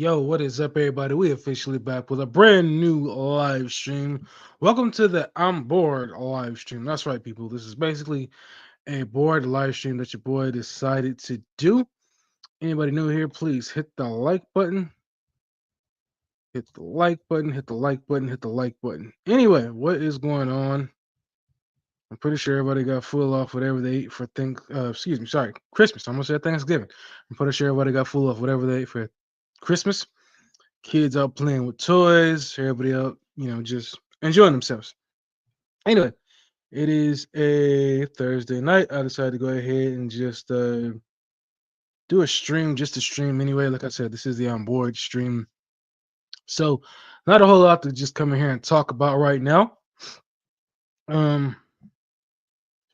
Yo, what is up, everybody? We officially back with a brand new live stream. Welcome to the I'm Bored live stream. That's right, people. This is basically a bored live stream that your boy decided to do. Anybody new here, please hit the like button. Hit the like button, hit the like button, hit the like button. Anyway, what is going on? I'm pretty sure everybody got full off whatever they ate for Christmas. I almost said Thanksgiving. I'm pretty sure everybody got full off whatever they ate for Christmas. Kids out playing with toys, everybody out, just enjoying themselves. Anyway, it is a Thursday night. I decided to go ahead and just do a stream, just a stream anyway. Like I said, this is the on board stream. So not a whole lot to just come in here and talk about right now. If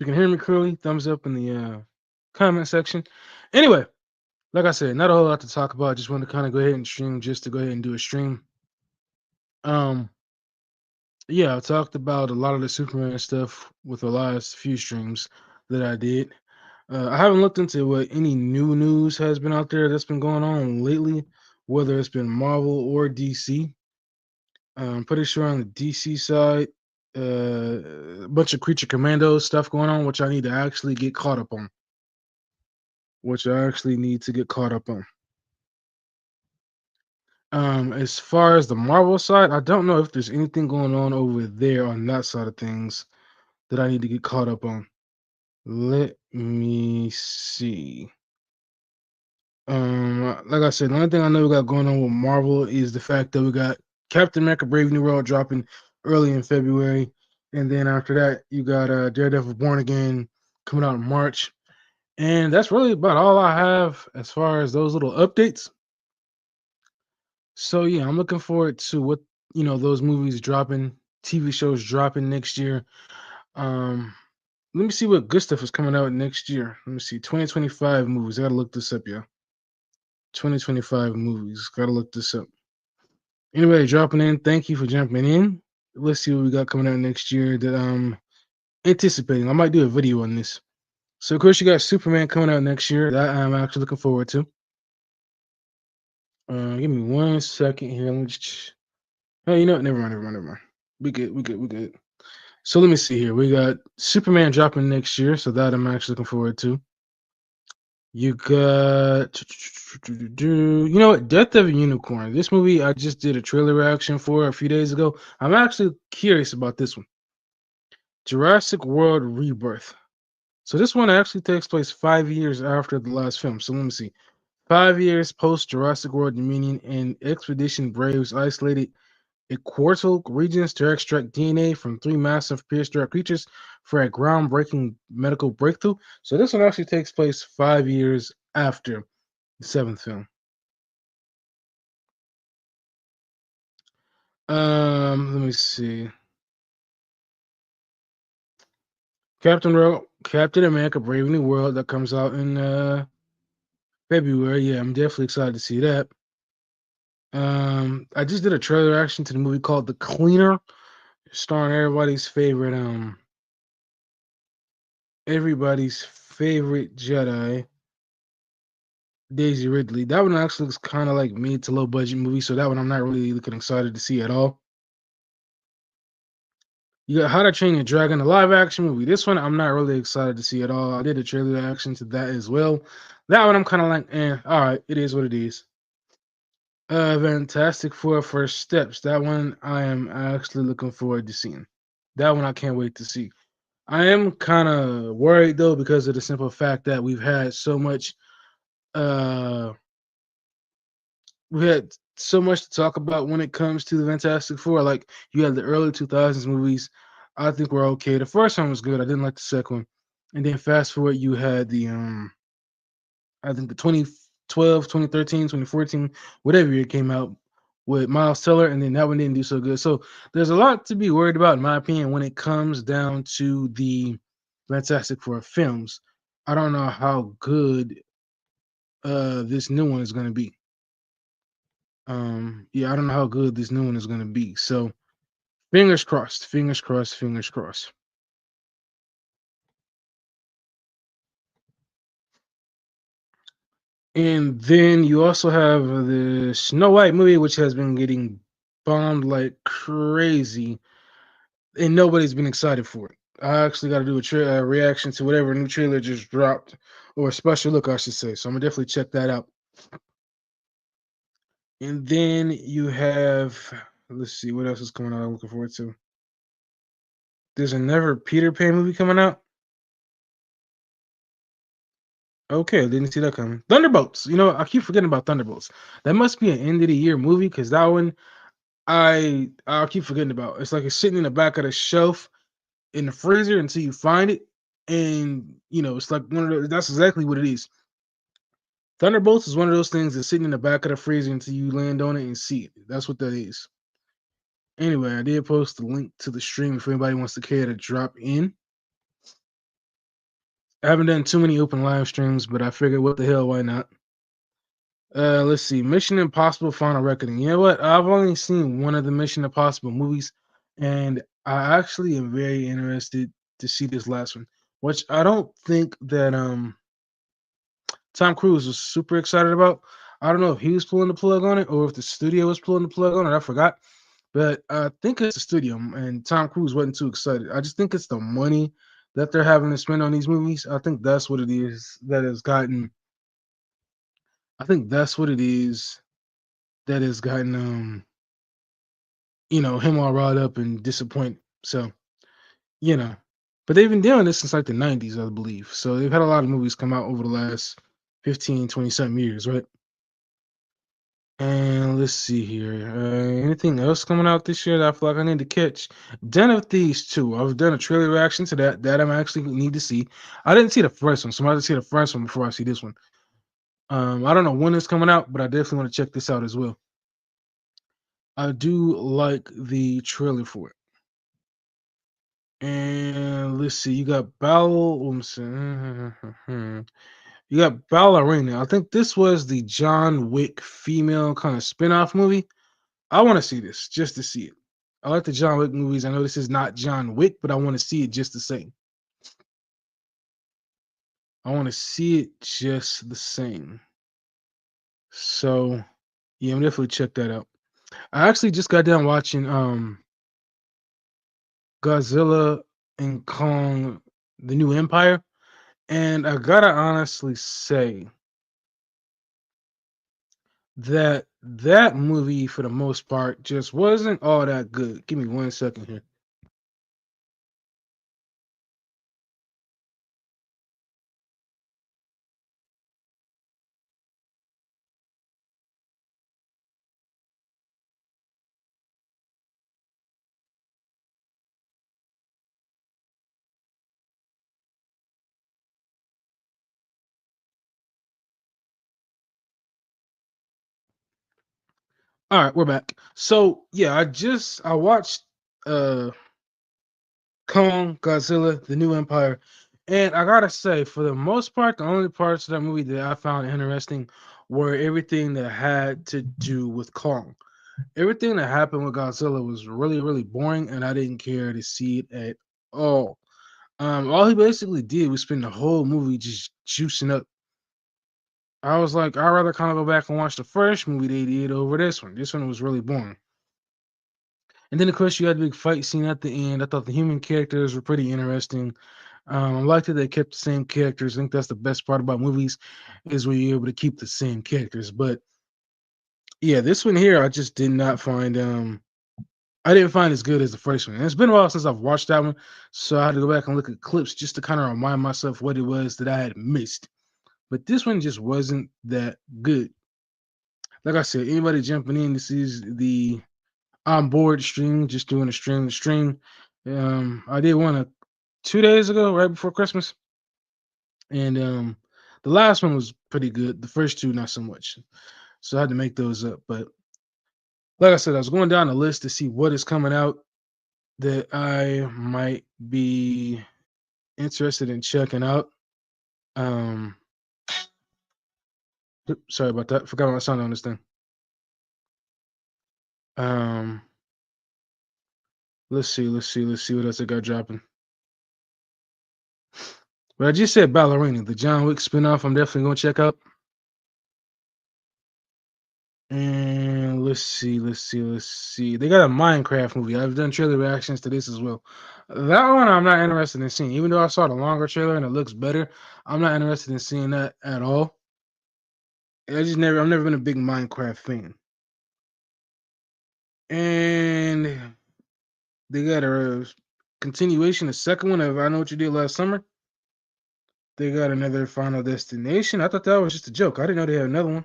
you can hear me clearly, thumbs up in the comment section. Anyway, like I said, not a whole lot to talk about. Just wanted to kind of go ahead and stream just to go ahead and do a stream. Um Yeah, I talked about a lot of the Superman stuff with the last few streams that I did. I haven't looked into what any new news has been out there that's been going on lately, whether it's been Marvel or DC. I'm pretty sure on the DC side, a bunch of Creature Commandos stuff going on, which I need to actually get caught up on. Which I actually need to get caught up on. As far as the Marvel side, I don't know if there's anything going on over there on that side of things that I need to get caught up on. Let me see. Like I said, the only thing I know we got going on with Marvel is the fact that we got Captain America: Brave New World dropping early in February, and then after that, you got Daredevil: Born Again coming out in March, and that's really about all I have as far as those little updates. So yeah, I'm looking forward to what those movies dropping, TV shows dropping next year. Um, Let me see what good stuff is coming out next year. Let me see. 2025 movies. I gotta look this up, yeah. 2025 movies. Gotta look this up. Anybody dropping in, thank you for jumping in. Let's see what we got coming out next year that I'm anticipating. I might do a video on this. So of course you got Superman coming out next year that I'm actually looking forward to. Give me 1 second here. Let me just oh, you know what? Never mind. We good. So let me see here. We got Superman dropping next year, so that I'm actually looking forward to. You got, you know what, Death of a Unicorn. This movie I just did a trailer reaction for a few days ago. I'm actually curious about this one. Jurassic World Rebirth. So this one actually takes place 5 years after the last film. So let me see. 5 years post Jurassic World Dominion, and Expedition Braves isolated equatorial regions to extract DNA from three massive prehistoric creatures for a groundbreaking medical breakthrough. So this one actually takes place 5 years after the seventh film. Let me see. Captain America: Brave New World that comes out in February. Yeah, I'm definitely excited to see that. I just did a trailer reaction to the movie called The Cleaner, starring everybody's favorite Jedi, Daisy Ridley. That one actually looks kind of like mid to low budget movie, so that one I'm not really looking excited to see at all. You got How to Train Your Dragon, the live action movie. This one I'm not really excited to see at all. I did a trailer reaction to that as well. That one I'm kind of like, all right, it is what it is. Fantastic Four First Steps. That one I am actually looking forward to seeing. That one I can't wait to see. I am kind of worried though because of the simple fact that uh we had so much to talk about when it comes to the Fantastic Four. Like you had the early 2000s movies. I think we're okay. The first one was good. I didn't like the second one. And then fast forward, you had the I think the 2012, 2013, 2014, whatever year it came out with Miles Teller, and then that one didn't do so good. So there's a lot to be worried about, in my opinion, when it comes down to the Fantastic Four films. I don't know how good this new one is going to be. Yeah, I don't know how good this new one is going to be. So fingers crossed, fingers crossed, fingers crossed. And then you also have the Snow White movie, which has been getting bombed like crazy, and nobody's been excited for it. I actually got to do a reaction to whatever new trailer just dropped, or a special look, I should say. So I'm gonna definitely check that out. And then you have, let's see, what else is coming out. I'm looking forward to. There's another Peter Pan movie coming out. Okay, I didn't see that coming. Thunderbolts. You know, I keep forgetting about Thunderbolts. That must be an end of the year movie because that one I keep forgetting about. It's like it's sitting in the back of the shelf in the freezer until you find it, and it's like one of those. That's exactly what it is. Thunderbolts is one of those things that's sitting in the back of the freezer until you land on it and see it. That's what that is. Anyway, I did post the link to the stream if anybody wants to care to drop in. I haven't done too many open live streams, but I figured, what the hell, why not? Let's see. Mission Impossible: Final Reckoning. You know what? I've only seen one of the Mission Impossible movies, and I actually am very interested to see this last one. Which I don't think that Tom Cruise was super excited about. I don't know if he was pulling the plug on it or if the studio was pulling the plug on it. I forgot. But I think it's the studio, and Tom Cruise wasn't too excited. I just think it's the money that they're having to spend on these movies. I think that's what it is that has gotten. I think that's what it is that has gotten him all riled up and disappointed. So, you know. But they've been doing this since like the 90s, I believe. So they've had a lot of movies come out over the last 15, 20 something years, right? And let's see here. Anything else coming out this year that I feel like I need to catch? Den of Thieves 2. I've done a trailer reaction to that. That I'm actually need to see. I didn't see the first one, so I'm about to see the first one before I see this one. I don't know when it's coming out, but I definitely want to check this out as well. I do like the trailer for it. And let's see, you got you got Ballerina. I think this was the John Wick female kind of spin-off movie. I want to see this just to see it. I like the John Wick movies. I know this is not John Wick, but I want to see it just the same. I want to see it just the same. So yeah, I'm definitely check that out. I actually just got done watching Godzilla and Kong, the New Empire. And I gotta honestly say that that movie, for the most part, just wasn't all that good. Give me 1 second here. All right, we're back. So yeah, I watched uh Kong, Godzilla, the New Empire, and I gotta say, for the most part, the only parts of that movie that I found interesting were everything that had to do with Kong. Everything that happened with Godzilla was really, really boring, and I didn't care to see it at all. All he basically did was spend the whole movie just juicing up. I was like, I'd rather kind of go back and watch the first movie they did over this one. This one was really boring. And then, of course, you had the big fight scene at the end. I thought the human characters were pretty interesting. I liked that they kept the same characters. I think that's the best part about movies is when you're able to keep the same characters. But yeah, this one here, I just did not find. I didn't find as good as the first one. And it's been a while since I've watched that one, so I had to go back and look at clips just to kind of remind myself what it was that I had missed. But this one just wasn't that good. Like I said, anybody jumping in, this is the I'm bored stream, just doing a stream. The stream, I did one 2 days ago, right before Christmas, and the last one was pretty good. The first two, not so much. So I had to make those up. But like I said, I was going down the list to see what is coming out that I might be interested in checking out. Um, Sorry about that. Forgot my sound on this thing. Um, let's see what else I got dropping. But I just said Ballerina, the John Wick spinoff. I'm definitely gonna check out. And let's see. They got a Minecraft movie. I've done trailer reactions to this as well. That one I'm not interested in seeing. Even though I saw the longer trailer and it looks better, I'm not interested in seeing that at all. I've never been a big Minecraft fan. And they got a continuation, a second one of I Know What You Did Last Summer. They got another Final Destination. I thought that was just a joke. I didn't know they had another one.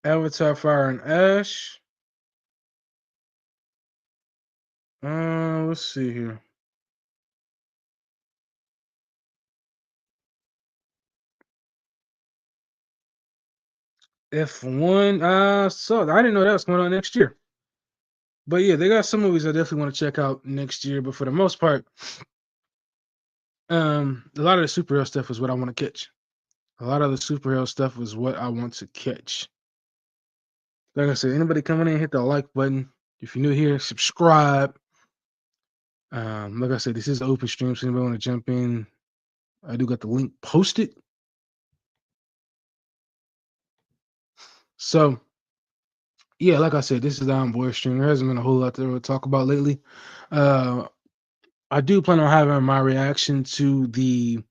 Avatar Fire and Ash. Let's see here. F1. So I didn't know that was going on next year. But yeah, they got some movies I definitely want to check out next year. But for the most part, a lot of the superhero stuff is what I want to catch. A lot of the superhero stuff was what I want to catch. Like I said, anybody coming in, hit the like button. If you're new here, subscribe. Like I said, this is an open stream, so anybody want to jump in, I do got the link posted. So yeah, like I said, this is the Bored stream. There hasn't been a whole lot to talk about lately. Uh, I do plan on having my reaction to the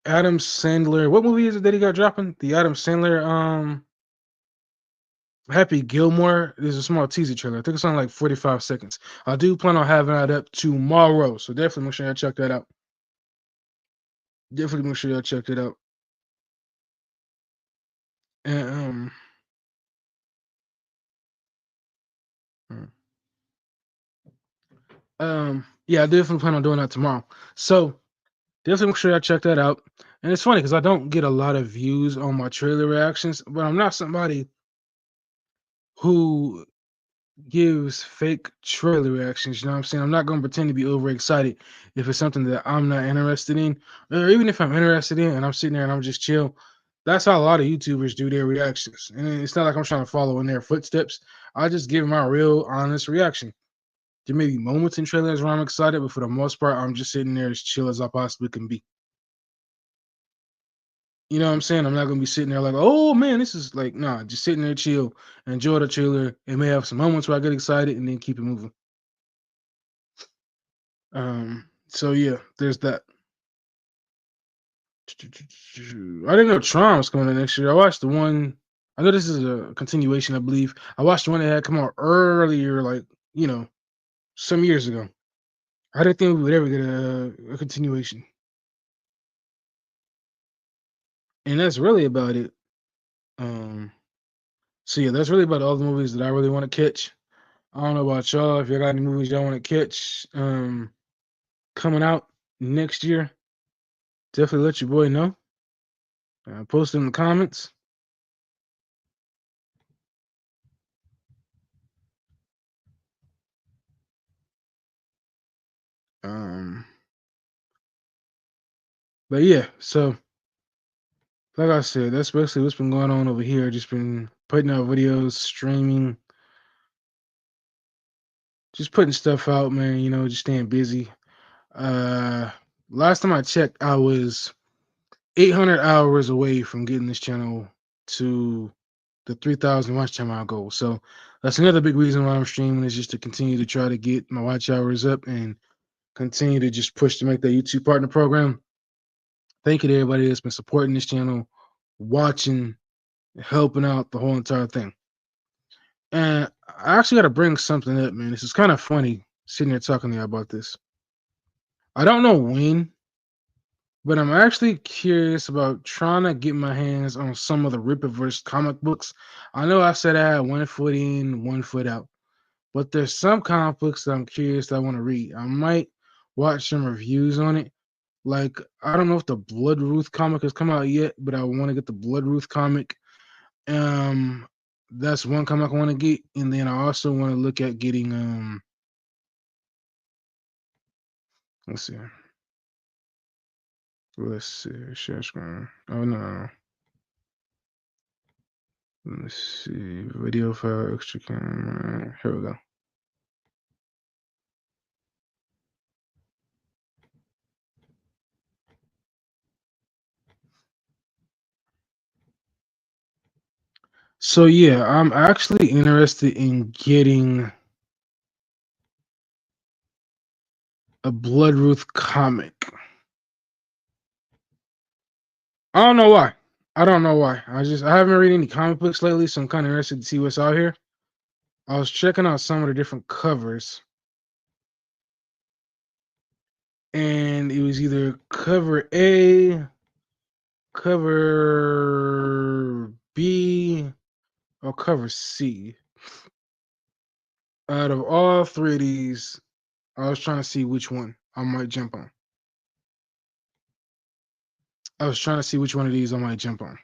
Adam Sandler. What movie is it that he got dropping? The Adam Sandler Happy Gilmore. There's a small teaser trailer. I think it's on like 45 seconds. I do plan on having that up tomorrow, so definitely make sure y'all check that out. Definitely make sure y'all check that out. And hmm. Yeah, I definitely plan on doing that tomorrow. So definitely make sure y'all check that out. And it's funny because I don't get a lot of views on my trailer reactions, but I'm not somebody who gives fake trailer reactions. You know what I'm saying? I'm not going to pretend to be overexcited if it's something that I'm not interested in, or even if I'm interested in and I'm sitting there and I'm just chill. That's how a lot of YouTubers do their reactions, and it's not like I'm trying to follow in their footsteps. I just give my real, honest reaction. There may be moments in trailers where I'm excited, but for the most part, I'm just sitting there as chill as I possibly can be. You know what I'm saying? I'm not gonna be sitting there like, oh man, this is like, nah, just sitting there chill, enjoy the trailer. It may have some moments where I get excited and then keep it moving. So yeah, there's that. I didn't know Tron was coming out next year. I watched the one. I know this is a continuation, I believe. I watched the one that had come out earlier, like some years ago. I didn't think we would ever get a continuation, and that's really about it. Um, so yeah, that's really about all the movies that I really want to catch. I don't know about y'all. If y'all got any movies y'all want to catch, coming out next year, definitely let your boy know. Post it in the comments. Um, but yeah, so like I said, that's basically what's been going on over here. Just been putting out videos, streaming, just putting stuff out, man. Just staying busy. Uh, Last time I checked, I was 800 hours away from getting this channel to the 3,000 watch time I goal. So that's another big reason why I'm streaming is just to continue to try to get my watch hours up and continue to just push to make that YouTube partner program. Thank you to everybody that's been supporting this channel, watching, helping out the whole entire thing. And I actually got to bring something up, man. This is kind of funny sitting here talking to you about this. I don't know when, but I'm actually curious about trying to get my hands on some of the Rippaverse comic books. I know I said I had 1 foot in, 1 foot out, but there's some comic books that I'm curious that I want to read. I might watch some reviews on it. Like, I don't know if the Blood Ruth comic has come out yet, but I want to get the Blood Ruth comic. Um, that's one comic I want to get, and then I also want to look at getting let's see. Let's see. Share screen. Oh no. Let's see. Video file, extra camera. Here we go. So yeah, I'm actually interested in getting a Bloodruth comic. I don't know why. I don't know why. I haven't read any comic books lately, so I'm kind of interested to see what's out here. I was checking out some of the different covers, and it was either cover A, cover B, or cover C. Out of all three of these, I was trying to see which one I might jump on. I was trying to see which one of these I might jump on.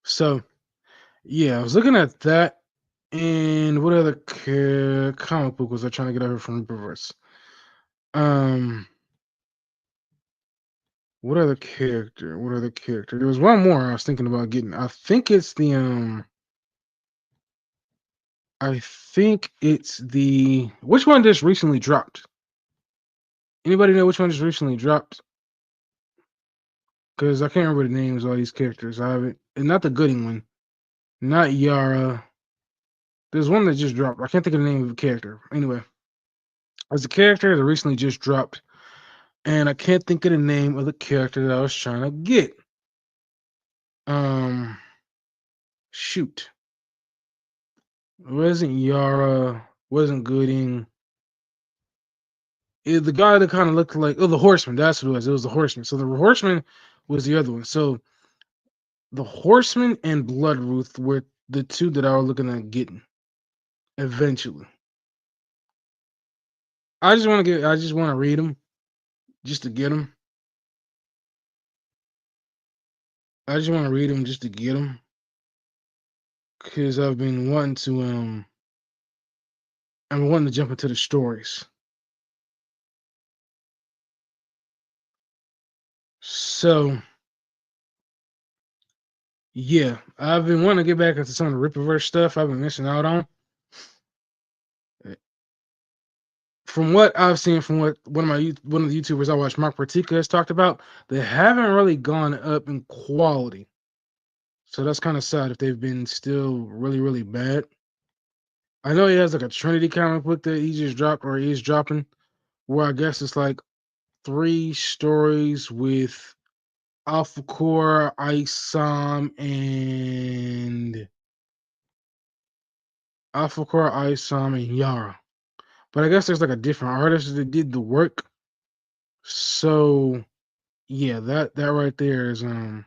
So, yeah, I was looking at that. And what other comic book was I trying to get over from Reverse? Um, what other character? What other character? There was one more I was thinking about getting. I think it's the. Which one just recently dropped? Anybody know which one just recently dropped? Because I can't remember the names of all these characters. I haven't, and not the Gooding one, not Yara. There's one that just dropped. I can't think of the name of the character. Anyway, there's a character that recently just dropped, and I can't think of the name of the character that I was trying to get. Um, shoot, wasn't Yara? Wasn't Gooding? The guy that kind of looked like the Horseman. That's what it was. It was the Horseman. So the Horseman was the other one. So the Horseman and Bloodruth were the two that I was looking at getting eventually. I just want to get. I just want to read them just to get them. I just want to read them just to get them because I've been wanting to. I'm wanting to jump into the stories. So yeah, I've been wanting to get back into some of the Rippaverse stuff I've been missing out on. From what I've seen, from what one of the YouTubers I watch, Mark Partika, has talked about, they haven't really gone up in quality. So that's kind of sad if they've been still really, really bad. I know he has like a Trinity comic book that he just dropped or is dropping, where I guess it's like 3 stories with Alpha Core, Isom, and Yara. But I guess there's like a different artist that did the work. So yeah, that right there is you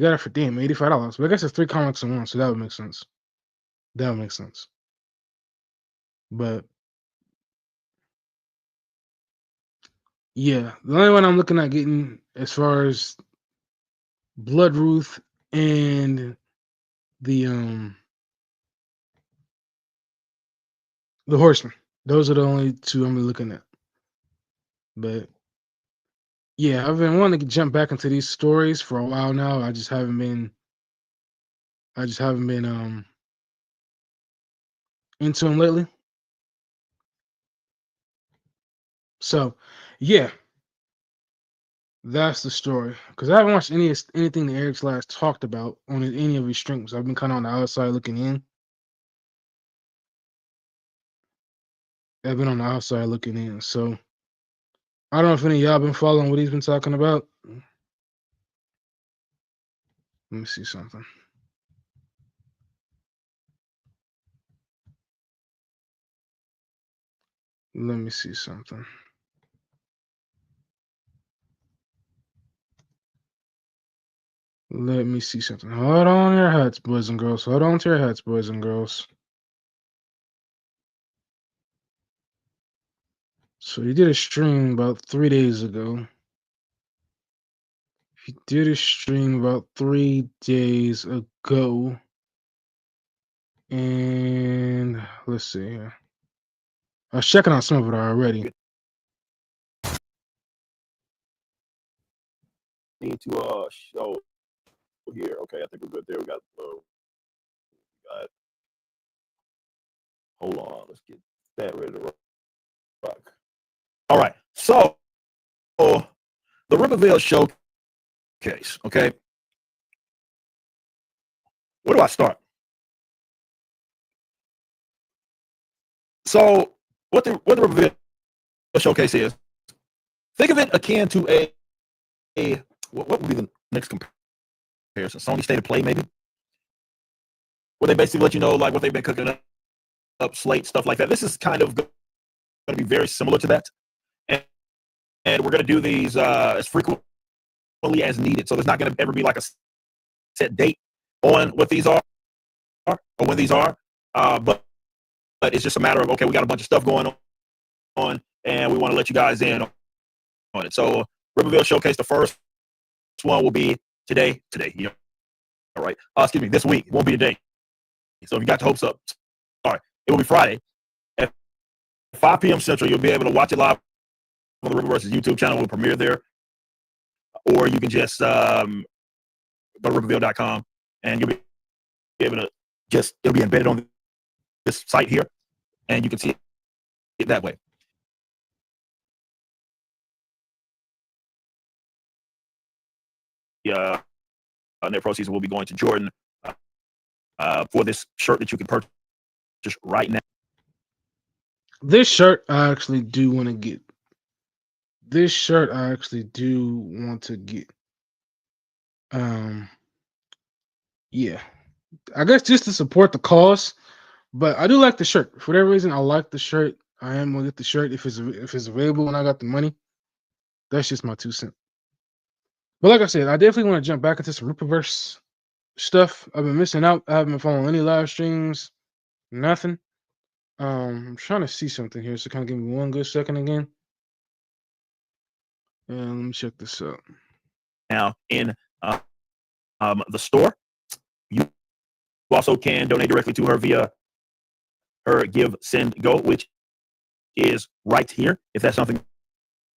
got it for damn $85. But I guess it's 3 comics in one, so that would make sense. That would make sense. But yeah, the only one I'm looking at getting as far as Bloodruth and the the Horseman. Those are the only two I'm looking at. But yeah, I've been wanting to jump back into these stories for a while now. I just haven't been into them lately. So yeah, that's the story. Because I haven't watched anything that Eric Slash talked about on any of his streams. I've been kind of on the outside looking in. I've been on the outside looking in. So I don't know if any of y'all been following what he's been talking about. Let me see something. Let me see something. Let me see something. Hold on to your hats, boys and girls. Hold on to your hats, boys and girls. So he did a stream about 3 days ago. He did a stream about 3 days ago. And let's see here. I was checking out some of it already. Need to show here. Okay, I think we're good there. We got hold on, let's get that ready to rock. All right. So the Riverville Showcase. Okay. Where do I start? So what the Riverville Showcase is? Think of it akin to a what would be the next comparison? Sony State of Play, maybe, where they basically let you know like what they've been cooking up, slate stuff like that. This is kind of going to be very similar to that, and, and we're going to do these as frequently as needed. So there's not going to ever be like a set date on what these are or when these are, but it's just a matter of okay, we got a bunch of stuff going on, and we want to let you guys in on it. So Riverville Showcase, the first one will be today. Yeah, all right. Excuse me, this week. It won't be today. So if you got your hopes up, sorry, it will be Friday at 5 p.m. Central. You'll be able to watch it live on the Riververse's YouTube channel. Will premiere there, or you can just go to riverville.com and you'll be able to it'll be embedded on this site here, and you can see it that way. Net proceeds will be going to Jordan for this shirt that you can purchase right now. This shirt I actually do want to get. Yeah. I guess just to support the cause, but I do like the shirt. For whatever reason, I like the shirt. I am gonna get the shirt if it's available and I got the money. That's just my 2 cents. But like I said, I definitely want to jump back into some Rippaverse stuff. I've been missing out. I haven't been following any live streams. Nothing. I'm trying to see something here, so kind of give me one good second again. And let me check this out. Now in the store, you also can donate directly to her via her Give, Send, Go, which is right here. If that's something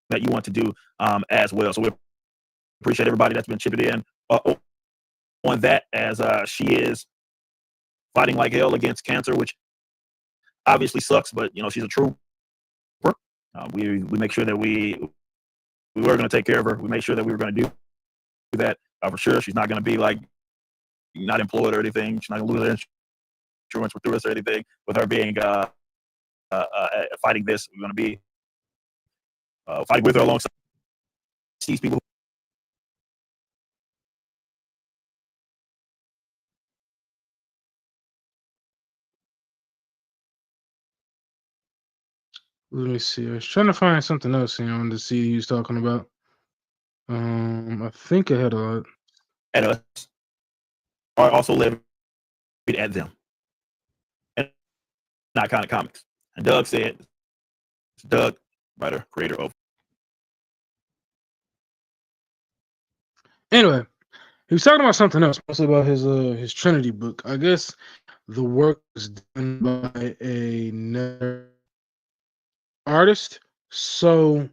that you want to do as well, so we appreciate everybody that's been chipping in on that as she is fighting like hell against cancer, which obviously sucks, but you know she's a trooper. We make sure that we were going to take care of her. We made sure that we were going to do that for sure. She's not going to be like not employed or anything. She's not going to lose her insurance through us or anything. With her being fighting this, we're going to be fighting with her alongside these people. Let me see. I was trying to find something else here on to see he was talking about. I think I had a At us are also levied at them. And Iconic Comics. And Doug said, Doug, writer, creator of. Anyway, he was talking about something else, mostly about his Trinity book. I guess the work was done by another artist, so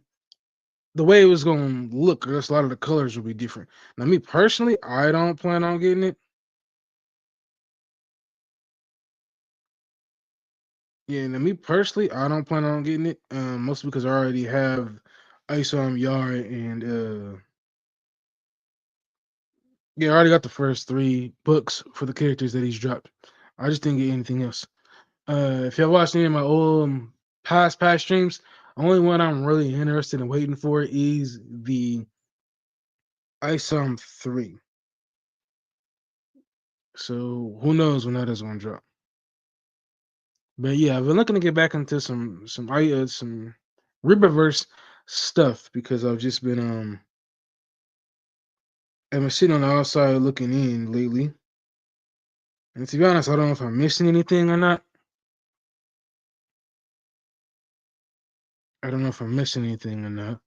the way it was going to look, I guess a lot of the colors will be different. Now, me personally, I don't plan on getting it. Yeah, now me personally, I don't plan on getting it. Mostly because I already have Isom Yara and yeah, I already got the first 3 books for the characters that he's dropped. I just didn't get anything else. If y'all watched any of my old past streams, the only one I'm really interested in waiting for is the ISOM 3. So who knows when that is going to drop. But yeah, I've been looking to get back into some Riververse stuff because I've just been I've been sitting on the outside looking in lately. And to be honest, I don't know if I'm missing anything or not. I don't know if I'm missing anything or not.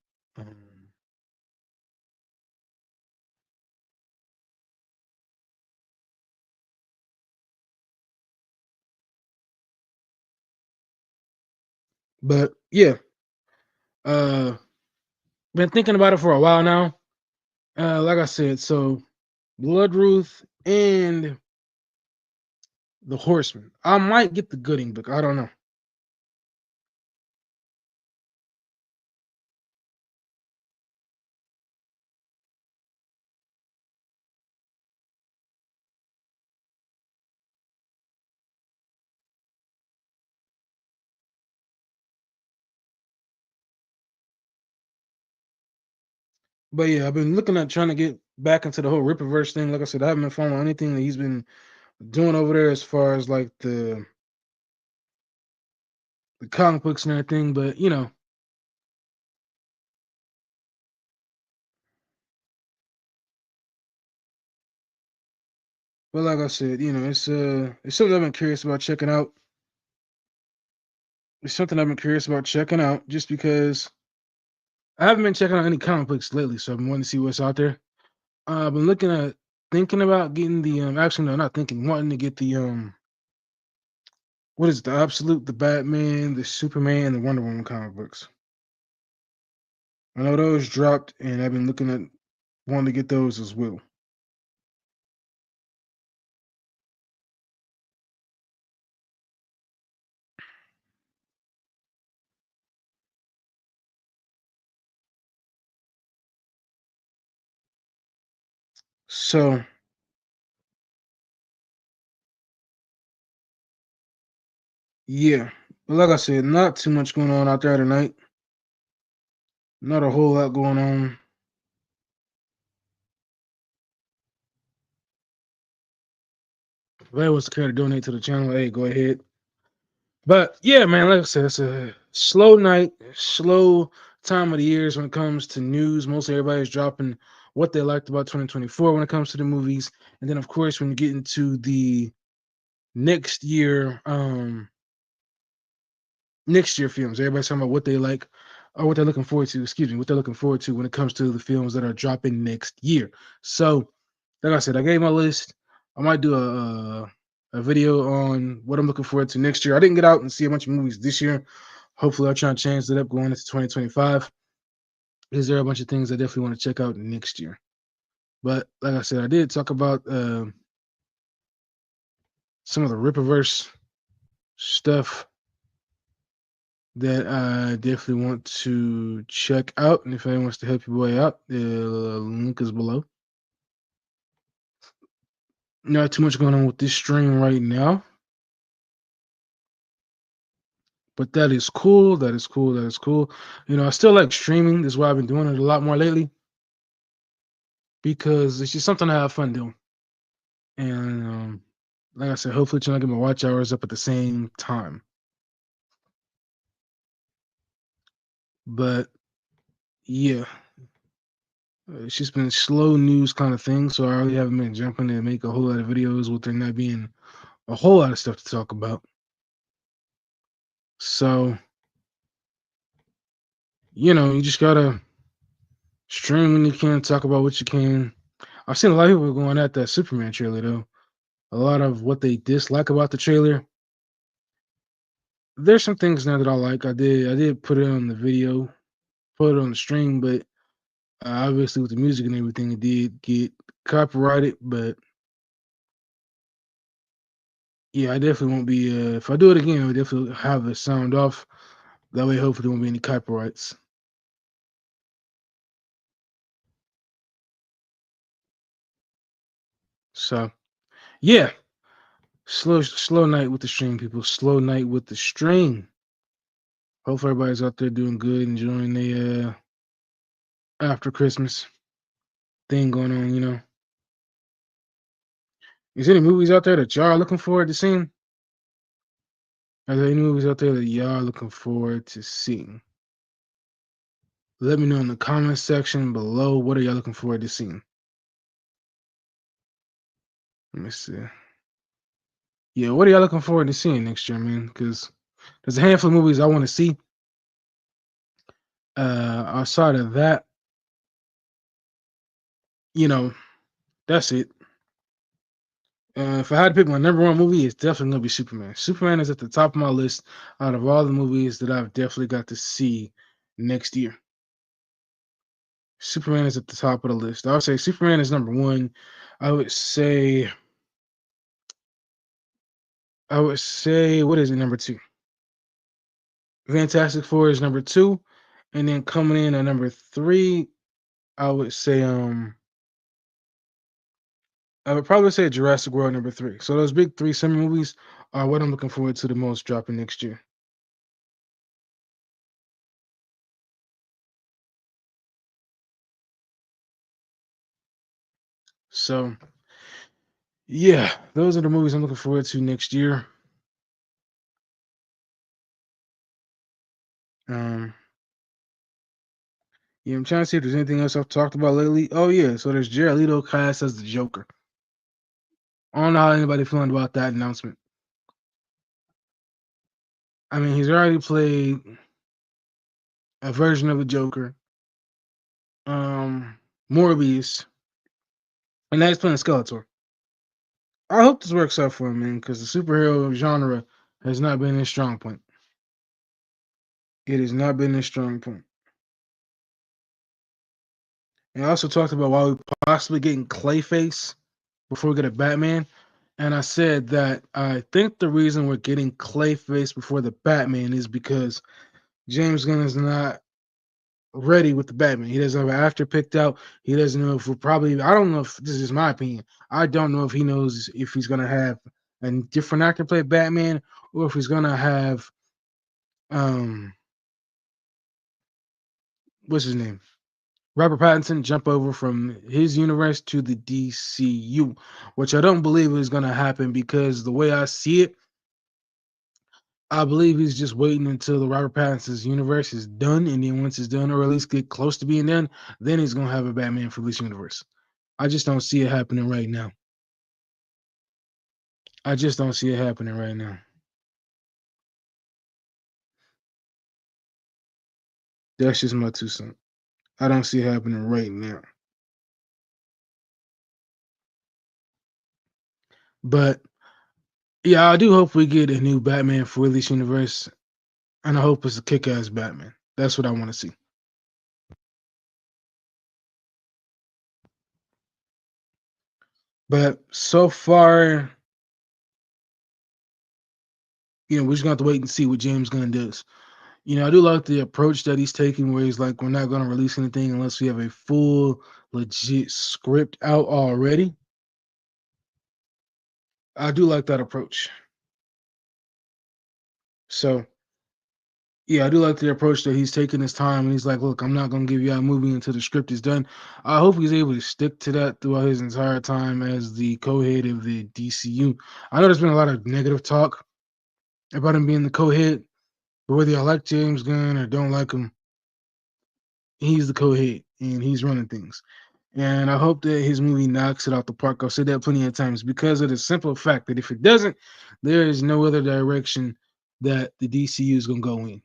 But yeah, been thinking about it for a while now. Like I said, so Blood Ruth and the Horseman. I might get the Gooding book. I don't know. But yeah, I've been looking at trying to get back into the whole Rippaverse thing. Like I said, I haven't been following anything that he's been doing over there as far as like the comic books and everything. But but like I said, it's something I've been curious about checking out. It's something I've been curious about checking out just because I haven't been checking out any comic books lately, so I've been wanting to see what's out there. I've been thinking about getting the actually no, not thinking, wanting to get the what is it, the Absolute, the Batman, the Superman, the Wonder Woman comic books. I know those dropped, and I've been looking at wanting to get those as well. So yeah, but like I said, not too much going on out there tonight. Not a whole lot going on. If anyone wants to care to donate to the channel, hey, go ahead. But yeah, man, like I said, it's a slow night, slow time of the years when it comes to news. Mostly everybody's dropping what they liked about 2024 when it comes to the movies. And then of course when you get into the next year, next year films, everybody's talking about what they like or what they're looking forward to, excuse me, what they're looking forward to when it comes to the films that are dropping next year. So, like I said, I gave my list. I might do a video on what I'm looking forward to next year. I didn't get out and see a bunch of movies this year. Hopefully, I'll try and change that up going into 2025. Is there a bunch of things I definitely want to check out next year? But like I said, I did talk about some of the Rippaverse stuff that I definitely want to check out. And if anyone wants to help your boy out, the link is below. Not too much going on with this stream right now, but that is cool. That is cool. That is cool. I still like streaming. That's why I've been doing it a lot more lately because it's just something I have fun doing. And like I said, hopefully trying to get my watch hours up at the same time. But yeah, it's just been slow news kind of thing. So I really haven't been jumping to make a whole lot of videos with there not being a whole lot of stuff to talk about. So, you just gotta stream when you can, talk about what you can. I've seen a lot of people going at that Superman trailer though. A lot of what they dislike about the trailer. There's some things now that I like. I did put it on the video, put it on the stream, but obviously with the music and everything, it did get copyrighted. But yeah, I definitely won't be. If I do it again, I'll definitely have the sound off. That way, hopefully, there won't be any copyrights. So yeah, slow night with the stream, people. Slow night with the stream. Hopefully, everybody's out there doing good, enjoying the after Christmas thing going on. Is there any movies out there that y'all are looking forward to seeing? Are there any movies out there that y'all are looking forward to seeing? Let me know in the comment section below. What are y'all looking forward to seeing? Let me see. Yeah, what are y'all looking forward to seeing next year, man? Because there's a handful of movies I want to see. Outside of that, you know, that's it. If I had to pick my number one movie, it's definitely gonna be Superman. Superman is at the top of my list out of all the movies that I've definitely got to see next year. Superman is at the top of the list. I would say Superman is number one. I would say what is it, number two? Fantastic Four is number two. And then coming in at number three, I would say I would probably say Jurassic World number three. So those big three summer movies are what I'm looking forward to the most dropping next year. So yeah, those are the movies I'm looking forward to next year. Um, yeah, I'm trying to see if there's anything else I've talked about lately. Oh yeah, so there's Jared Leto cast as the Joker. I don't know how anybody feeling about that announcement. I mean, he's already played a version of the Joker, Morbius, and now he's playing Skeletor. I hope this works out for him, man, because the superhero genre has not been his strong point. It has not been his strong point. And I also talked about why we possibly getting Clayface before we get a Batman. And I said that I think the reason we're getting Clayface before the Batman is because James Gunn is not ready with the Batman. He doesn't have an actor picked out. He doesn't know if we're probably. I don't know if this is my opinion. I don't know if he knows if he's gonna have a different actor play Batman or if he's gonna have um what's his name, Robert Pattinson jump over from his universe to the DCU, which I don't believe is gonna happen because the way I see it, I believe he's just waiting until the Robert Pattinson's universe is done, and then once it's done, or at least get close to being done, then he's gonna have a Batman for this universe. I just don't see it happening right now. I just don't see it happening right now. That's just my 2 cents. I don't see it happening right now. But yeah, I do hope we get a new Batman for this universe, and I hope it's a kick-ass Batman. That's what I want to see. But so far, we're just gonna have to wait and see what James Gunn does. I do like the approach that he's taking, where he's like, we're not gonna release anything unless we have a full, legit script out already. I do like that approach. So yeah, I do like the approach that he's taking his time and he's like, look, I'm not gonna give you a movie until the script is done. I hope he's able to stick to that throughout his entire time as the co-head of the DCU. I know there's been a lot of negative talk about him being the co-head, but whether you like James Gunn or don't like him, he's the co-head and he's running things. And I hope that his movie knocks it out the park. I've said that plenty of times because of the simple fact that if it doesn't, there is no other direction that the DCU is gonna go in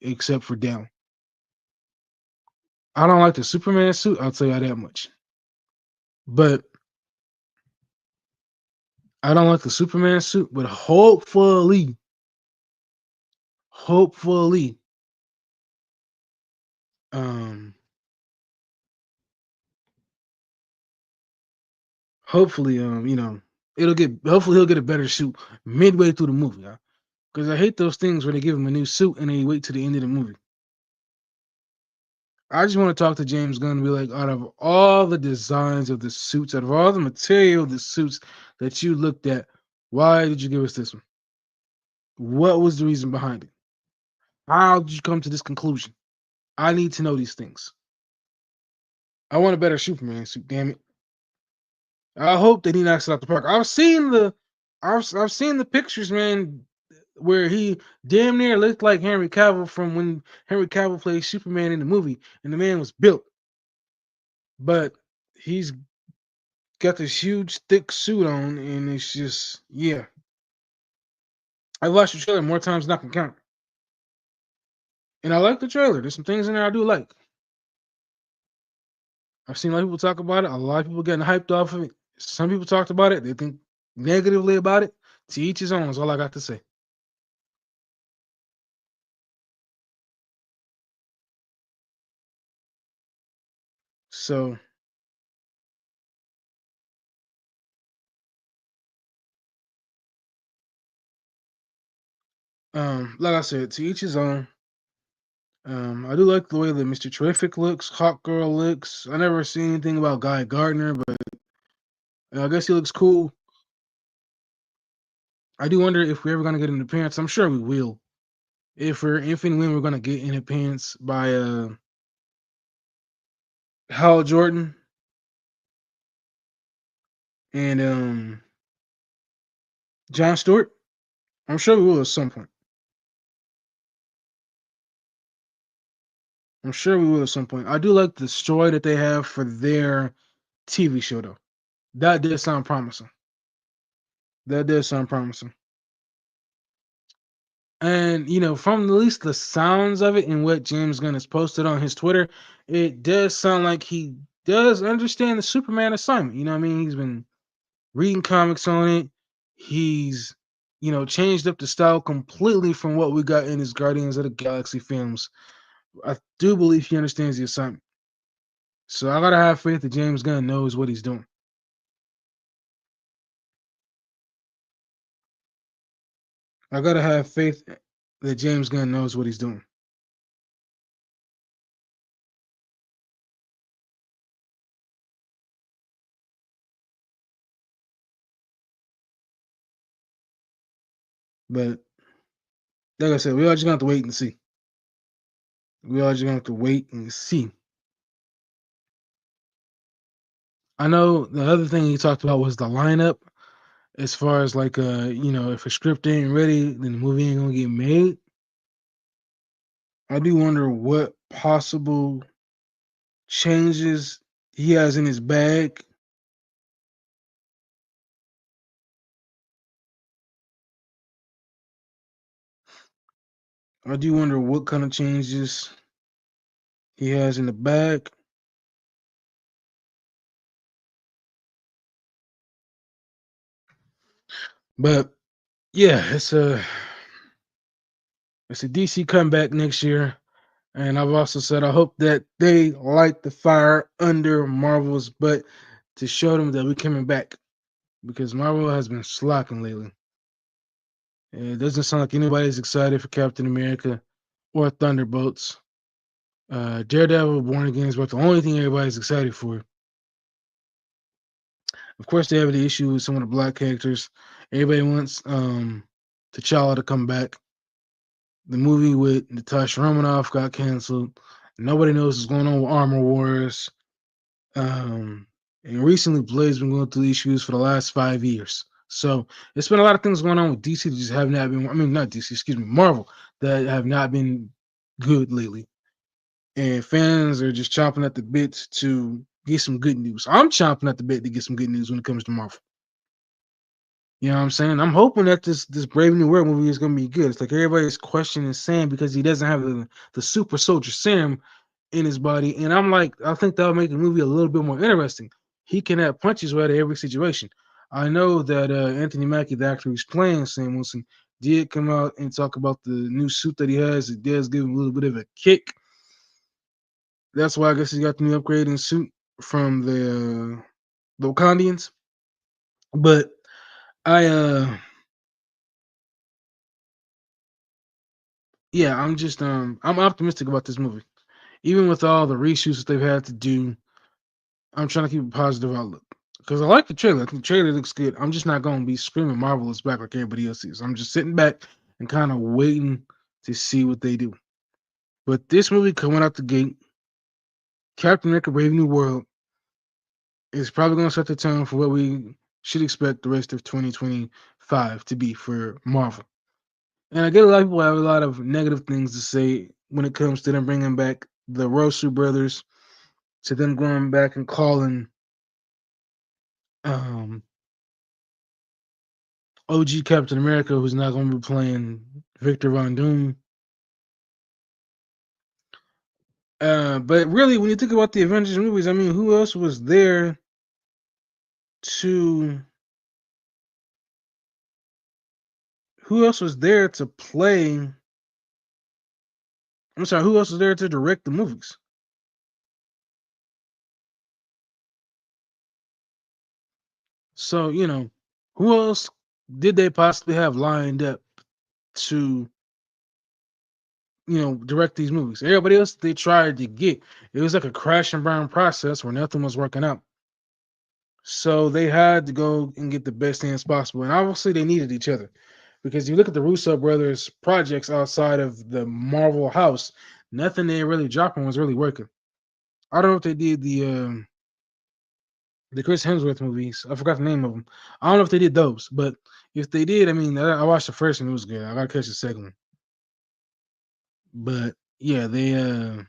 except for down. I don't like the Superman suit. I'll tell you that much. But I don't like the Superman suit. But hopefully, um, hopefully, it'll get. Hopefully, he'll get a better suit midway through the movie. Because I hate those things where they give him a new suit and they wait to the end of the movie. I just want to talk to James Gunn and be like, out of all the designs of the suits, out of all the material of the suits that you looked at, why did you give us this one? What was the reason behind it? How did you come to this conclusion? I need to know these things. I want a better Superman suit, damn it. I hope that he knocks it out the park. I've seen the pictures, man, where he damn near looked like Henry Cavill from when Henry Cavill played Superman in the movie, and the man was built. But he's got this huge, thick suit on, and it's just, yeah. I watched the trailer more times than I can count. And I like the trailer. There's some things in there I do like. I've seen a lot of people talk about it. A lot of people getting hyped off of it. Some people talked about it. They think negatively about it. To each his own is all I got to say. So, like I said, to each his own. I do like the way that Mr. Terrific looks, Hawk Girl looks. I never seen anything about Guy Gardner, but I guess he looks cool. I do wonder if we're ever gonna get an appearance. I'm sure we will. If and when we're gonna get an appearance by Hal Jordan. and John Stewart. I'm sure we will at some point. I'm sure we will at some point. I do like the story that they have for their TV show, though. That did sound promising. That did sound promising. And from at least the sounds of it and what James Gunn has posted on his Twitter, it does sound like he does understand the Superman assignment. You know what I mean? He's been reading comics on it. He's changed up the style completely from what we got in his Guardians of the Galaxy films. I do believe he understands the assignment. So I gotta have faith that James Gunn knows what he's doing. I gotta have faith that James Gunn knows what he's doing. But like I said, we all just gonna have to wait and see. We all just gonna have to wait and see. I know the other thing he talked about was the lineup. As far as like if a script ain't ready, then the movie ain't gonna get made. I do wonder what possible changes he has in his bag. I do wonder what kind of changes he has in the bag. But yeah, it's a DC comeback next year. And I've also said I hope that they light the fire under Marvel's butt to show them that we're coming back. Because Marvel has been slacking lately. It doesn't sound like anybody's excited for Captain America or Thunderbolts. Daredevil Born Again is about the only thing everybody's excited for. Of course, they have the issue with some of the black characters. Everybody wants T'Challa to come back. The movie with Natasha Romanoff got canceled. Nobody knows what's going on with Armor Wars. And recently, Blade's been going through issues for the last 5 years. So it's been a lot of things going on with DC that just have not been. I mean, not DC, excuse me, Marvel, that have not been good lately. And fans are just chomping at the bits to get some good news. I'm chomping at the bit to get some good news when it comes to Marvel. You know what I'm saying? I'm hoping that this Brave New World movie is gonna be good. It's like everybody's questioning Sam because he doesn't have the super soldier serum in his body. And I'm like, I think that'll make the movie a little bit more interesting. He can have punches right at every situation. I know that Anthony Mackie, the actor who's playing Sam Wilson, did come out and talk about the new suit that he has. It does give him a little bit of a kick. That's why I guess he got the new upgrading suit from the Wakandians. But I yeah, I'm optimistic about this movie. Even with all the reshoots that they've had to do, I'm trying to keep a positive outlook. Because I like the trailer. I think the trailer looks good. I'm just not gonna be screaming Marvel is back like everybody else is. I'm just sitting back and kind of waiting to see what they do. But this movie coming out the gate, Captain America Brave New World, is probably gonna set the tone for what we should expect the rest of 2025 to be for Marvel. And I get a lot of people have a lot of negative things to say when it comes to them bringing back the Russo brothers, to them going back and calling um, OG Captain America, who's not going to be playing Victor Von Doom. But really, when you think about the Avengers movies, I mean, who else was there to? Who else was there to play? I'm sorry, who else was there to direct the movies? So who else did they possibly have lined up to direct these movies? Everybody else they tried to get, it was like a crash and burn process where nothing was working out. So they had to go and get the best hands possible. And obviously they needed each other. Because you look at the Russo brothers projects outside of the Marvel house, nothing they really dropping was really working. I don't know if they did the Chris Hemsworth movies. I forgot the name of them. I don't know if they did those, but if they did, I mean, I watched the first one. It was good. I gotta catch the second one. But yeah, the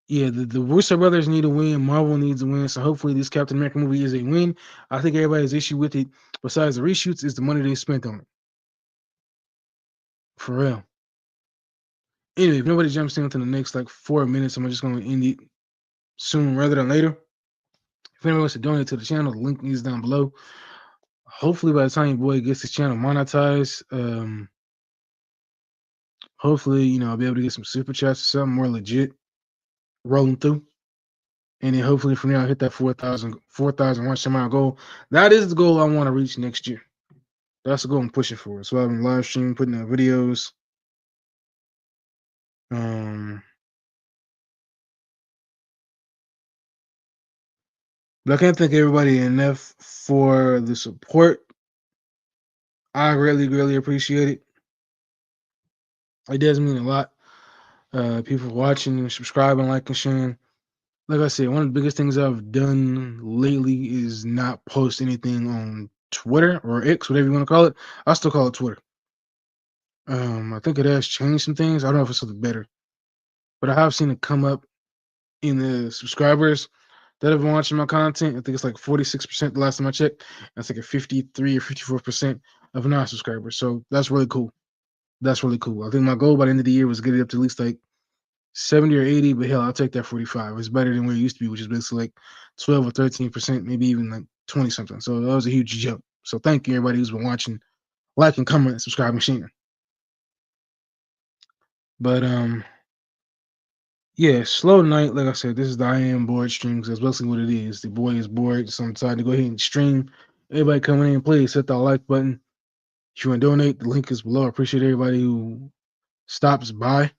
Russo brothers need a win. Marvel needs a win. So hopefully this Captain America movie is a win. I think everybody's issue with it, besides the reshoots, is the money they spent on it. For real. Anyway, if nobody jumps in within the next like 4 minutes, I'm just gonna end it soon rather than later. If anyone wants to donate to the channel, the link is down below. Hopefully by the time your boy gets his channel monetized, hopefully, I'll be able to get some super chats or something more legit rolling through. And then hopefully from there I'll hit that 4,000 watch time goal. That is the goal I want to reach next year. That's the goal I'm pushing for. So I've been live streaming, putting out videos. But I can't thank everybody enough for the support. I really, really appreciate it. It does mean a lot. People watching and subscribing, liking, sharing. Like I said, one of the biggest things I've done lately is not post anything on Twitter or X, whatever you want to call it. I still call it Twitter. I think it has changed some things. I don't know if it's something better, but I have seen it come up in the subscribers that have been watching my content. I think it's like 46% the last time I checked. That's like a 53 or 54% of non-subscribers. So that's really cool. That's really cool. I think my goal by the end of the year was get it up to at least like 70 or 80, but hell, I'll take that 45. It's better than where it used to be, which is basically like 12 or 13%, maybe even like 20 something. So that was a huge jump. So thank you everybody who's been watching, liking, commenting, subscribing, sharing. But yeah, slow night. Like I said, this is the I Am Bored stream because that's basically what it is. The boy is bored, so I'm decided to go ahead and stream. Everybody coming in, please hit that like button. If you want to donate, the link is below. I appreciate everybody who stops by.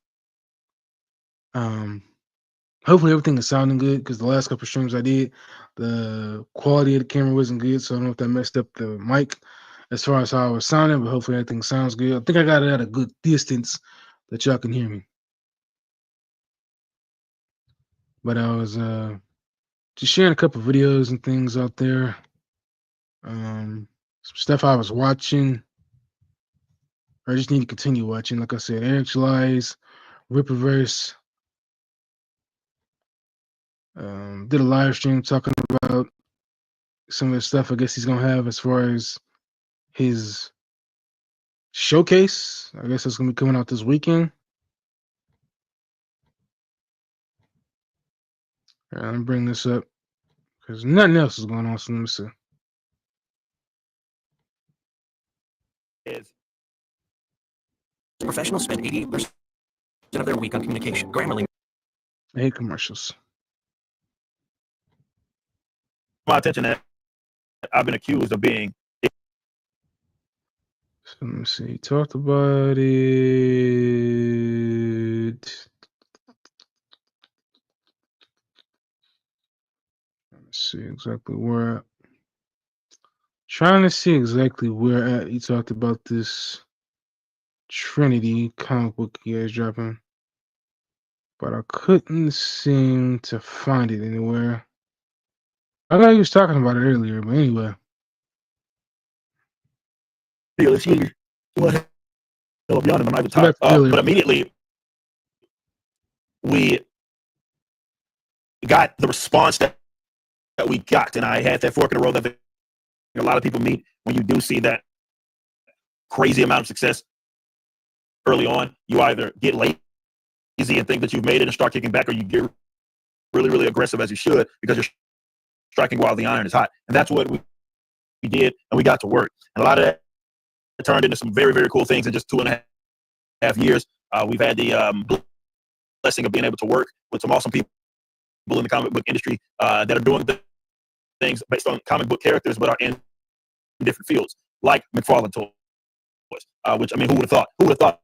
Hopefully everything is sounding good because the last couple streams I did, the quality of the camera wasn't good, so I don't know if that messed up the mic as far as how I was sounding, but hopefully everything sounds good. I think I got it at a good distance that y'all can hear me. But I was just sharing a couple videos and things out there. Some stuff I was watching. I just need to continue watching. Like I said, Eric July's Rippaverse. Did a live stream talking about some of the stuff I guess he's gonna have as far as his showcase. I guess it's gonna be coming out this weekend. I'm gonna bring this up because nothing else is going on. So let me see. Professionals spend 80% of their week on communication. Grammarly. I hate commercials. My attention that I've been accused of being. So let me see. Talked about it. Let's see exactly where. Trying to see exactly where at he talked about this Trinity comic book he is dropping, but I couldn't seem to find it anywhere. I know he was talking about it earlier, but anyway. Let's hear what beyond him. I'm not even talking. But immediately we got the response that we got, and I had that fork in the road that a lot of people meet when you do see that crazy amount of success early on. You either get lazy and think that you've made it and start kicking back, or you get really, really aggressive as you should because you're striking while the iron is hot. And that's what we did, and we got to work. And a lot of that turned into some very, very cool things in just 2.5 years. We've had the blessing of being able to work with some awesome people in the comic book industry that are doing things based on comic book characters, but are in different fields, like McFarlane Toys. Which, I mean, who would have thought? Who would have thought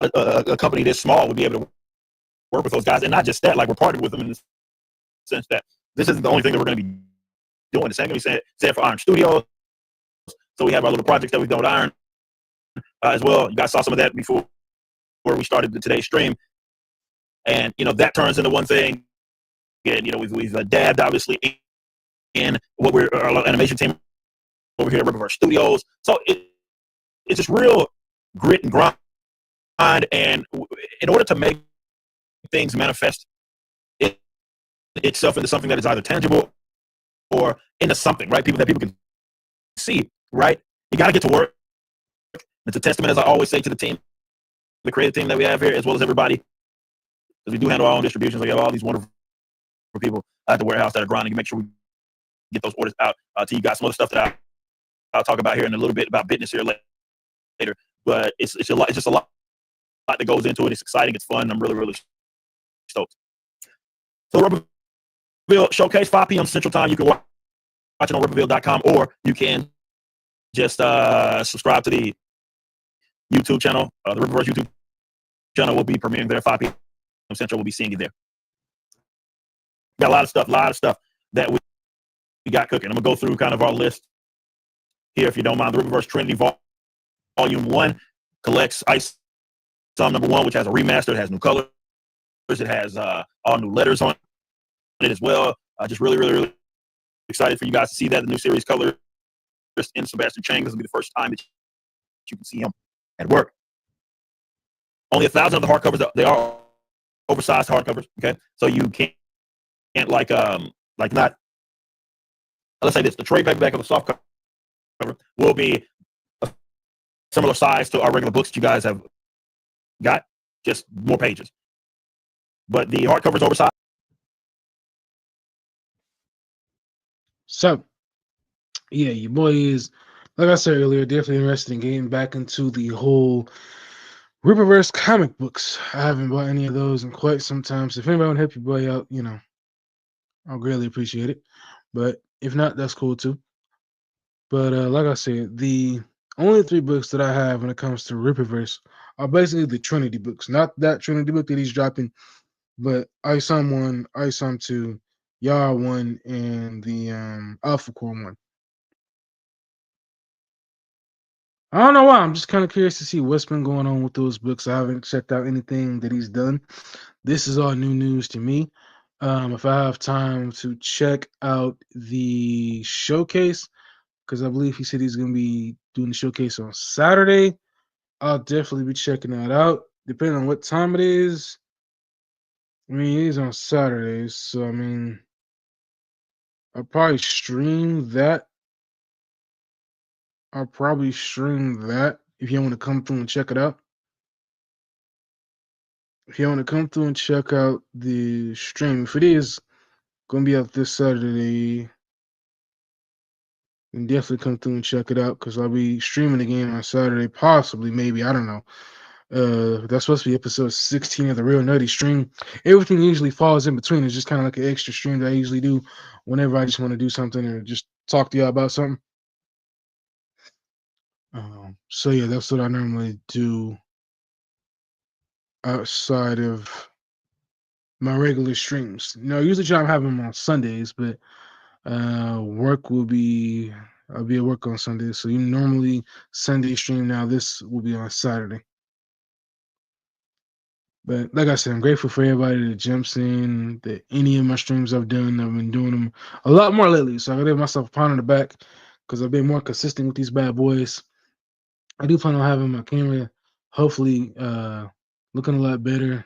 a company this small would be able to work with those guys? And not just that, like we're partnered with them in the sense that this isn't the only thing that we're going to be doing. The same thing we said for Iron Studios. So we have our little projects that we've done with Iron as well. You guys saw some of that before we started today's stream. And, that turns into one thing and we've dabbed obviously in what we're our animation team over here at Riververse Studios. So it's just real grit and grind, and in order to make things manifest it, itself into something that is either tangible or into something, right? People can see, right? You got to get to work. It's a testament, as I always say, to the team, the creative team that we have here, as well as everybody, because we do handle our own distributions. We have all these wonderful people at the warehouse that are grinding to make sure we get those orders out to you guys. Some other stuff that I'll talk about here in a little bit about business here later. But it's a lot. It's just a lot that goes into it. It's exciting. It's fun. I'm really stoked. So Rubberville Showcase, 5 p.m. Central Time. You can watch it on rubberville.com, or you can just subscribe to the YouTube channel. The Riververse YouTube channel will be premiering there 5 p.m. Central. We'll be seeing you there. Got a lot of stuff that we got cooking. I'm gonna go through kind of our list here, if you don't mind. The Riververse Trinity Volume 1 collects Ice Sum number 1, which has a remaster. It has new colors. It has all new letters on it as well. Just really excited for you guys to see that. The new series color in Sebastian Chang. This will be the first time that you can see him at work. Only 1,000 of the hardcovers. They are oversized hardcovers. Okay, so you can't like not. Let's say this: the trade paperback of the soft cover will be a similar size to our regular books that you guys have got, just more pages. But the hardcover is oversized. So, yeah, your boy is, like I said earlier, definitely interested in getting back into the whole Ripperverse comic books. I haven't bought any of those in quite some time. So if anybody want to help your boy out, I'll greatly appreciate it. But if not, that's cool too. But like I said, the only 3 books that I have when it comes to Ripperverse are basically the Trinity books. Not that Trinity book that he's dropping, but ISOM 1, ISOM 2, Yar 1, and the Alpha Core 1. I don't know why. I'm just kind of curious to see what's been going on with those books. I haven't checked out anything that he's done. This is all new news to me. If I have time to check out the showcase, because I believe he said he's going to be doing the showcase on Saturday, I'll definitely be checking that out. Depending on what time it is. I mean, it is on Saturdays, so I mean, I'll probably stream that. If you want to come through and check it out. If you want to come through and check out the stream, if it is going to be out this Saturday, then definitely come through and check it out, because I'll be streaming the game on Saturday, possibly, maybe, I don't know. That's supposed to be episode 16 of the Real Nutty stream. Everything usually falls in between. It's just kind of like an extra stream that I usually do whenever I just want to do something or just talk to y'all about something. So yeah, that's what I normally do outside of my regular streams. I usually try to have them on Sundays, but work will be I'll be at work on Sunday. So you normally Sunday stream. Now this will be on Saturday. But like I said, I'm grateful for everybody that jumps in. That any of my streams I've been doing them a lot more lately. So I gotta give myself a pound on the back because I've been more consistent with these bad boys. I do plan on having my camera hopefully looking a lot better.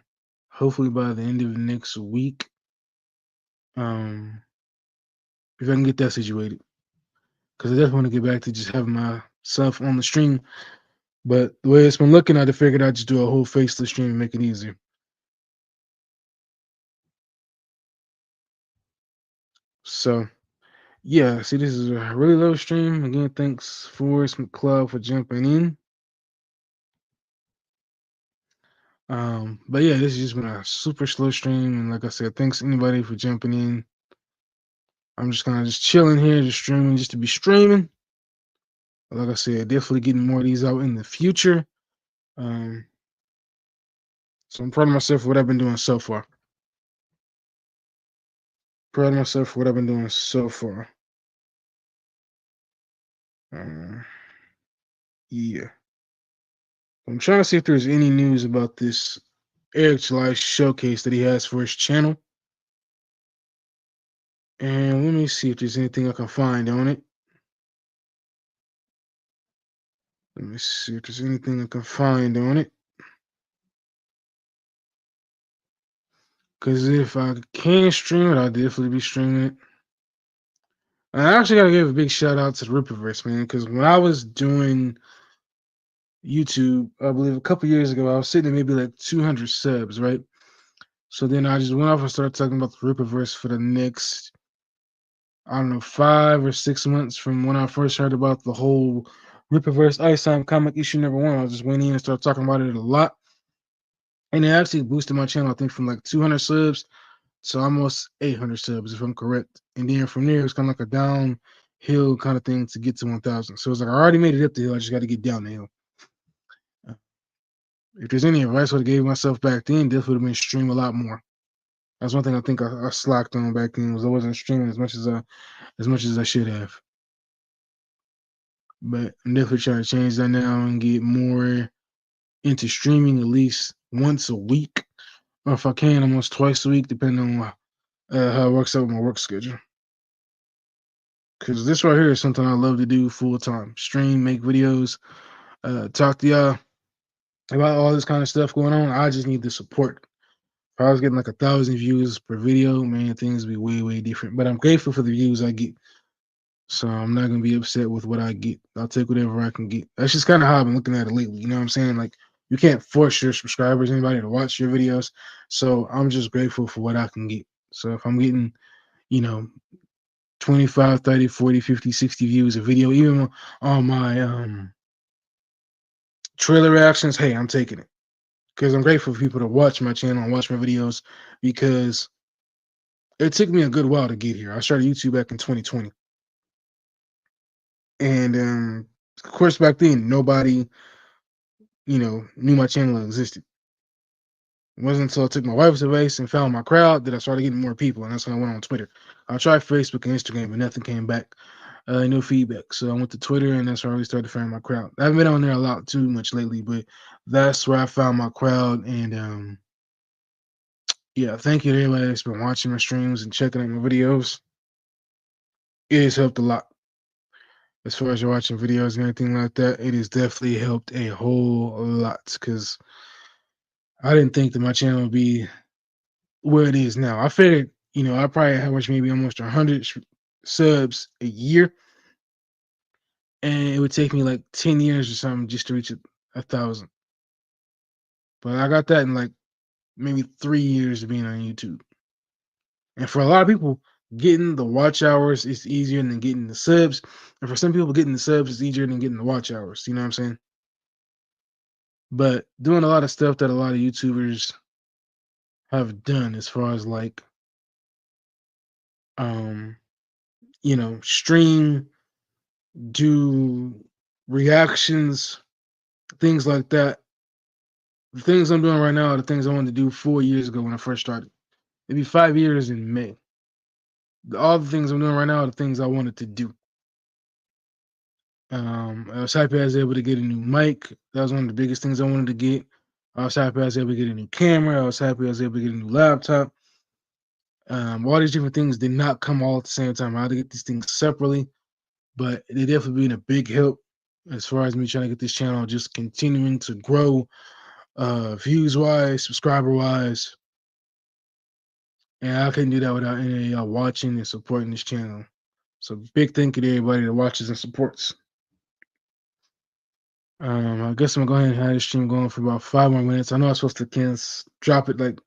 Hopefully by the end of next week. If I can get that situated. Because I definitely want to get back to just having myself on the stream. But the way it's been looking, I figured I'd just do a whole faceless stream and make it easier. So, yeah, see, this is a really low stream. Again, thanks Forrest McCloud for jumping in. But yeah, this has just been a super slow stream. And like I said, thanks anybody for jumping in. I'm just kind of just chilling here, just streaming, just to be streaming. Like I said, definitely getting more of these out in the future. So I'm proud of myself for what I've been doing so far. Proud of myself for what I've been doing so far. Yeah. I'm trying to see if there's any news about this Eric July showcase that he has for his channel. And let me see if there's anything I can find on it. Let me see if there's anything I can find on it. Because if I can stream it, I'll definitely be streaming it. I actually got to give a big shout out to the Rippaverse, man. Because when I was doing YouTube, I believe a couple years ago, I was sitting at maybe like 200 subs, right? So then I just went off and started talking about the Rippaverse for the next, I don't know, 5 or 6 months from when I first heard about the whole Rippaverse Ice Time comic issue #1. I just went in and started talking about it a lot. And it actually boosted my channel, I think, from like 200 subs to almost 800 subs, if I'm correct. And then from there, it's kind of like a downhill kind of thing to get to 1,000. So it's like I already made it up the hill. I just got to get down the hill. If there's any advice I would have gave myself back then, this would have been stream a lot more. That's one thing I think I slacked on back then, was I wasn't streaming as much as I should have. But I'm definitely trying to change that now and get more into streaming at least once a week, or if I can, almost twice a week, depending on how it works out with my work schedule. Because this right here is something I love to do full time: stream, make videos, talk to y'all about all this kind of stuff going on. I just need the support. If I was getting like 1,000 views per video, man, things would be way, way different. But I'm grateful for the views I get. So I'm not gonna be upset with what I get. I'll take whatever I can get. That's just kind of how I've been looking at it lately. You know what I'm saying? Like, you can't force your subscribers, anybody, to watch your videos. So I'm just grateful for what I can get. So if I'm getting, you know, 25, 30, 40, 50, 60 views a video, even on my trailer reactions, hey, I'm taking it. Because I'm grateful for people to watch my channel and watch my videos, because it took me a good while to get here. I started YouTube back in 2020. And of course, back then, nobody, knew my channel existed. It wasn't until I took my wife's advice and found my crowd that I started getting more people, and that's when I went on Twitter. I tried Facebook and Instagram, but nothing came back, no feedback. So I went to Twitter, and that's where I really started finding my crowd. I haven't been on there a lot too much lately, but that's where I found my crowd. And yeah, thank you to everybody that's been watching my streams and checking out my videos. It has helped a lot. As far as you're watching videos and anything like that, it has definitely helped a whole lot, because I didn't think that my channel would be where it is now. I figured, I probably average maybe almost 100 subs a year, and it would take me like 10 years or something just to reach 1,000. But I got that in like maybe 3 years of being on YouTube. And for a lot of people, getting the watch hours is easier than getting the subs. And for some people, getting the subs is easier than getting the watch hours. You know what I'm saying? But doing a lot of stuff that a lot of YouTubers have done, as far as like, um, stream, do reactions, things like that. The things I'm doing right now are the things I wanted to do 4 years ago when I first started. Maybe 5 years in May. All the things I'm doing right now are the things I wanted to do. I was happy I was able to get a new mic. That was one of the biggest things I wanted to get. I was happy I was able to get a new camera. I was happy I was able to get a new laptop. All these different things did not come all at the same time. I had to get these things separately, but they definitely been a big help as far as me trying to get this channel just continuing to grow, views wise, subscriber wise. And I couldn't do that without any of y'all watching and supporting this channel. So big thank you to everybody that watches and supports. I guess I'm gonna go ahead and have this stream going for about 5 more minutes. I know I was supposed to drop it like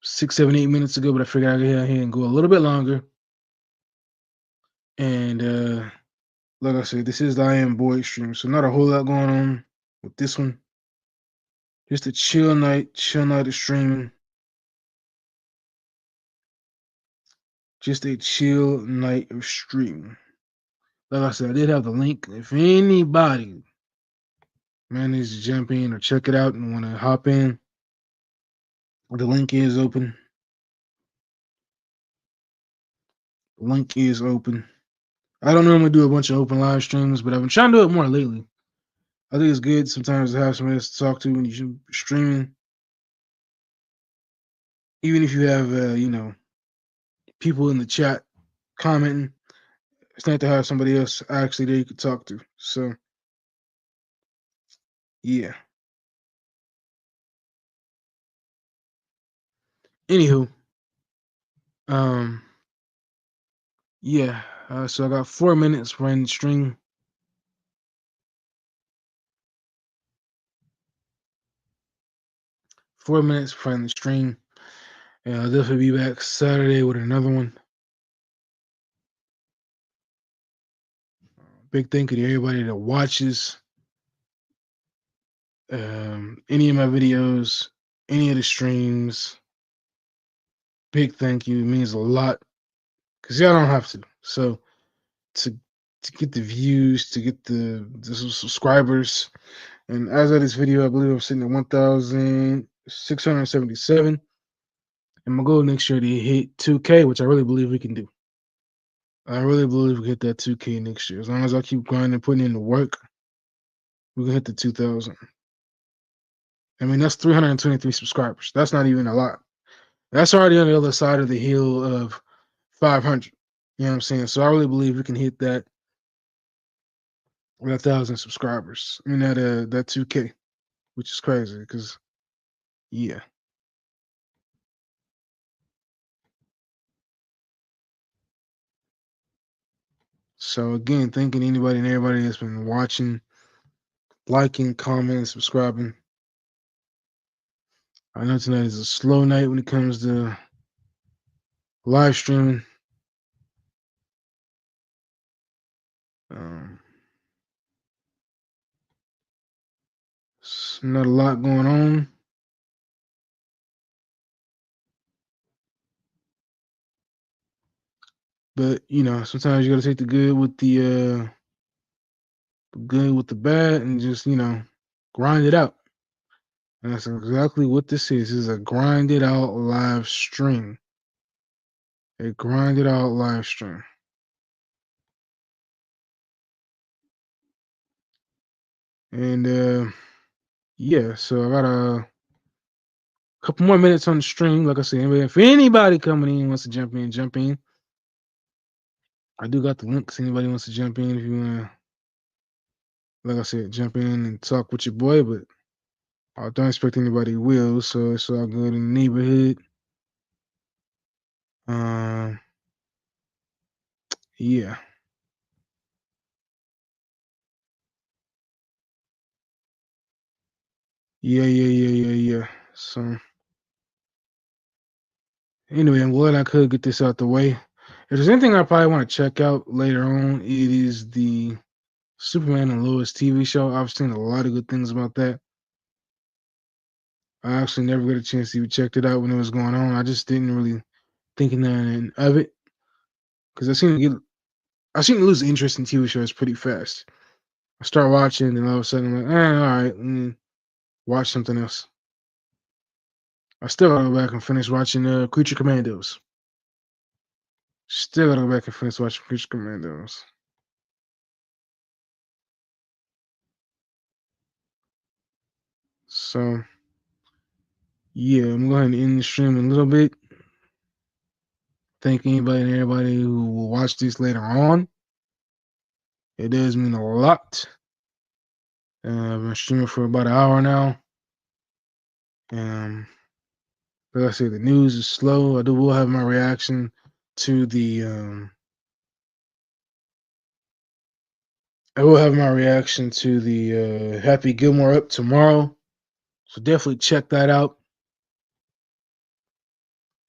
6, 7, 8 minutes ago, but I figured I'd get here and go a little bit longer. And like I said, this is the I Am Bored stream, so not a whole lot going on with this one. Just a chill night of streaming. Just a chill night of streaming. Like I said, I did have the link. If anybody managed to jump in or check it out and want to hop in, the link is open. The link is open. I don't normally do a bunch of open live streams, but I've been trying to do it more lately. I think it's good sometimes to have somebody else to talk to when you're streaming. Even if you have, people in the chat commenting. It's nice to have somebody else actually there you could talk to. So yeah. Anywho, um, yeah. So I got 4 minutes running the stream. 4 minutes running the stream. And I'll definitely be back Saturday with another one. Big thank you to everybody that watches any of my videos, any of the streams. Big thank you. It means a lot because y'all don't have to. So to get the views, to get the subscribers, and as of this video, I believe I'm sitting at 1,677. And my goal next year to hit 2K, which I really believe we can do. I really believe we hit that 2K next year. As long as I keep grinding, putting in the work, we can hit the 2,000. I mean, that's 323 subscribers. That's not even a lot. That's already on the other side of the hill of 500. You know what I'm saying? So I really believe we can hit that with 1,000 subscribers. I mean, that 2K, which is crazy because, yeah. So again, thanking anybody and everybody that's been watching, liking, commenting, subscribing. I know tonight is a slow night when it comes to live streaming. It's not a lot going on. But you know, sometimes you gotta take the good with the bad and just, grind it out. And that's exactly what this is. This is a grinded out live stream. A grinded out live stream. And yeah, so I got a couple more minutes on the stream. Like I said, if anybody coming in wants to jump in, jump in. I do got the links. Anybody wants to jump in if you wanna, like I said, jump in and talk with your boy, but I don't expect anybody will, so it's all good in the neighborhood. Yeah. Yeah. So anyway, I'm glad I could get this out the way. If there's anything I probably want to check out later on, it is the Superman and Lois TV show. I've seen a lot of good things about that. I actually never got a chance to even check it out when it was going on. I just didn't really think nothing of it because I seem to lose interest in TV shows pretty fast. I start watching, and all of a sudden I'm like, all right, let me watch something else. I still gotta go back and finish watching Creature Commandos. Still gotta go back and finish watching Creature Commandos. So yeah, I'm going to end the stream a little bit. Thank anybody and everybody who will watch this later on. It does mean a lot. I've been streaming for about an hour now. Like I said, the news is slow. Will have my reaction to the Happy Gilmore up tomorrow. So definitely check that out.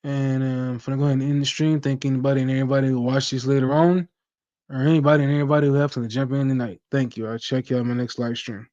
And I'm gonna go ahead and end the stream. Thank anybody and everybody who watch this later on, or anybody and everybody who happens to jump in tonight. Thank you. I'll check you out in my next live stream.